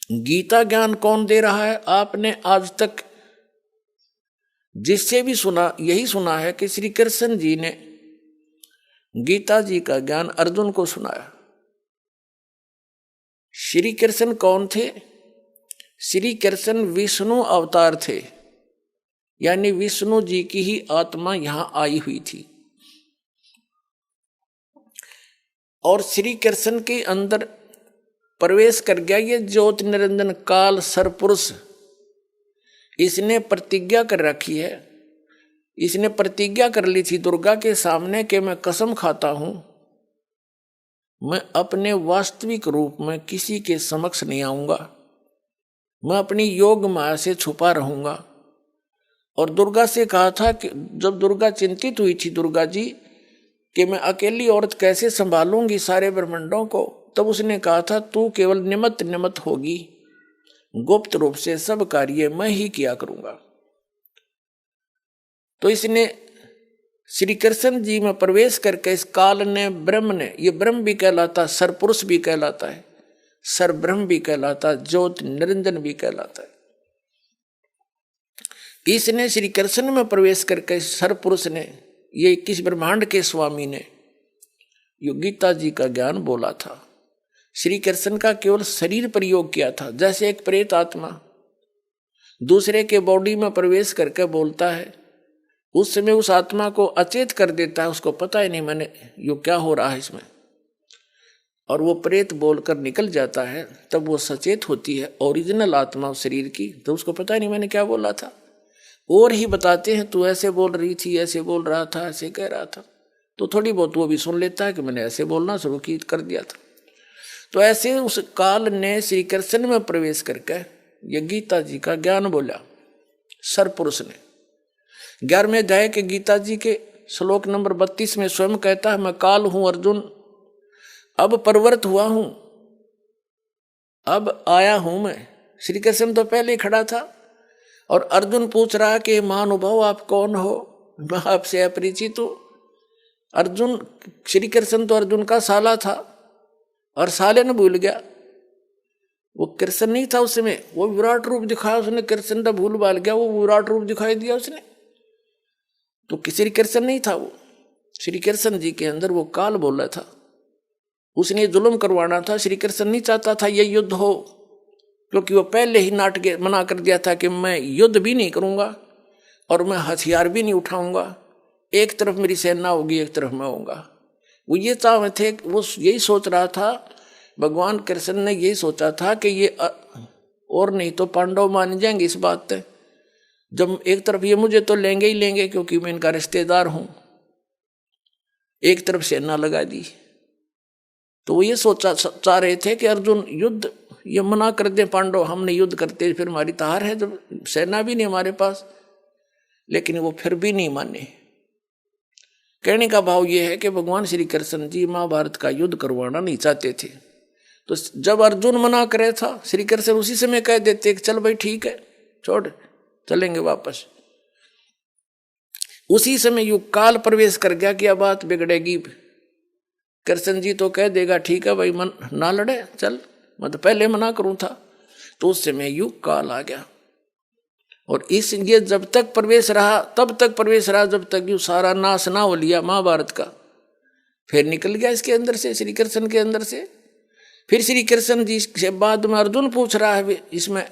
गीता ज्ञान कौन दे रहा है? आपने आज तक जिससे भी सुना यही सुना है कि श्री कृष्ण जी ने गीता जी का ज्ञान अर्जुन को सुनाया। श्री कृष्ण कौन थे? श्री कृष्ण विष्णु अवतार थे, यानी विष्णु जी की ही आत्मा यहां आई हुई थी। और श्री कृष्ण के अंदर प्रवेश कर गया ये ज्योति निरंजन काल सरपुरुष। इसने प्रतिज्ञा कर रखी है, इसने प्रतिज्ञा कर ली थी दुर्गा के सामने कि मैं कसम खाता हूं मैं अपने वास्तविक रूप में किसी के समक्ष नहीं आऊंगा, मैं अपनी योग माया से छुपा रहूंगा। और दुर्गा से कहा था कि जब दुर्गा चिंतित हुई थी दुर्गा जी कि मैं अकेली औरत कैसे संभालूंगी सारे ब्रह्मांडों को, तब उसने कहा था तू केवल निमित्त निमित्त होगी, गुप्त रूप से सब कार्य मैं ही किया करूंगा। तो इसने श्री कृष्ण जी में प्रवेश करके इस काल ने ब्रह्म ने, ये ब्रह्म भी कहलाता, सरपुरुष भी कहलाता है, सर ब्रह्म भी कहलाता, ज्योति निरंजन भी कहलाता है। इसने श्री कृष्ण में प्रवेश करके सरपुरुष ने, ये 21 ब्रह्मांड के स्वामी ने यो गीता जी का ज्ञान बोला था। श्री कृष्ण का केवल शरीर प्रयोग किया था, जैसे एक प्रेत आत्मा दूसरे के बॉडी में प्रवेश करके बोलता है, उस समय उस आत्मा को अचेत कर देता है, उसको पता ही नहीं मैंने यो क्या हो रहा है इसमें, और वो प्रेत बोलकर निकल जाता है। तब वो सचेत होती है ओरिजिनल आत्मा उस शरीर की, तो उसको पता ही नहीं मैंने क्या बोला था। और ही बताते हैं तू ऐसे बोल रही थी, ऐसे बोल रहा था, ऐसे कह रहा था, तो थोड़ी बहुत वो भी सुन लेता है कि मैंने ऐसे बोलना शुरू कर दिया था। तो ऐसे उस काल ने श्री कृष्ण में प्रवेश करके ये गीता जी का ज्ञान बोला सरपुरुष ने। 11वें अध्याय के गीता जी के श्लोक नंबर 32 में स्वयं कहता है, मैं काल हूं अर्जुन, अब प्रवृत्त हुआ हूं, अब आया हूं मैं। श्री कृष्ण तो पहले ही खड़ा था और अर्जुन पूछ रहा कि महानुभाव आप कौन हो, मैं आपसे अपरिचित हूं। अर्जुन, श्री कृष्ण तो अर्जुन का साला था और साले ने भूल गया, वो कृष्ण नहीं था उस समय, वो विराट रूप दिखाया उसने, कृष्ण तो भूल भाल गया, वो विराट रूप दिखाई दिया उसने, तो श्री कृष्ण नहीं था वो। श्री कृष्ण जी के अंदर वो काल बोल रहा था, उसने जुल्म करवाना था। श्री कृष्ण नहीं चाहता था ये युद्ध हो, क्योंकि वो पहले ही नाटक मना कर दिया था कि मैं युद्ध भी नहीं करूंगा और मैं हथियार भी नहीं उठाऊंगा, एक तरफ मेरी सेना होगी एक तरफ मैं होऊंगा। वो ये चाह थे, वो यही सोच रहा था, भगवान कृष्ण ने यही सोचा था कि ये और नहीं तो पांडव मान जाएंगे इस बात पे, जब एक तरफ ये मुझे तो लेंगे ही लेंगे क्योंकि मैं इनका रिश्तेदार हूं, एक तरफ सेना लगा दी। तो वो ये सोचा चाह रहे थे कि अर्जुन युद्ध ये मना कर दे, पांडव हमने युद्ध करते फिर हमारी तार है, जब सेना भी नहीं हमारे पास। लेकिन वो फिर भी नहीं माने। कहने का भाव ये है कि भगवान श्री कृष्ण जी महाभारत का युद्ध करवाना नहीं चाहते थे। तो जब अर्जुन मना करे था, श्री कृष्ण उसी समय कह देते कि चल भाई ठीक है छोड़ चलेंगे वापस। उसी समय युग काल प्रवेश कर गया कि अब बात बिगड़ेगी, कृष्ण जी तो कह देगा ठीक है भाई मन ना लड़े चल, मैं तो पहले मना करूं था। तो उस समय युग काल आ गया और इस ये जब तक प्रवेश रहा तब तक प्रवेश रहा जब तक यू सारा नाश ना हो लिया महाभारत का, फिर निकल गया इसके अंदर से, श्री कृष्ण के अंदर से। फिर श्री कृष्ण जी से बाद में अर्जुन पूछ रहा है, इसमें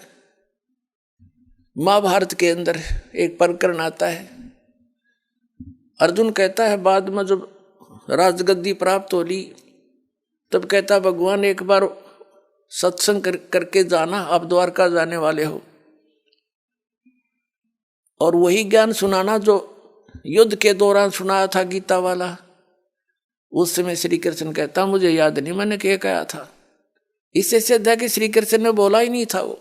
महाभारत के अंदर एक प्रकरण आता है। अर्जुन कहता है बाद में जब राजगद्दी प्राप्त हो ली तब कहता भगवान एक बार सत्संग करके जाना, आप द्वारका जाने वाले हो, और वही ज्ञान सुनाना जो युद्ध के दौरान सुनाया था गीता वाला। उस समय श्री कृष्ण कहता मुझे याद नहीं मैंने क्या कहा था। इससे सिद्ध है कि श्री कृष्ण ने बोला ही नहीं था वो,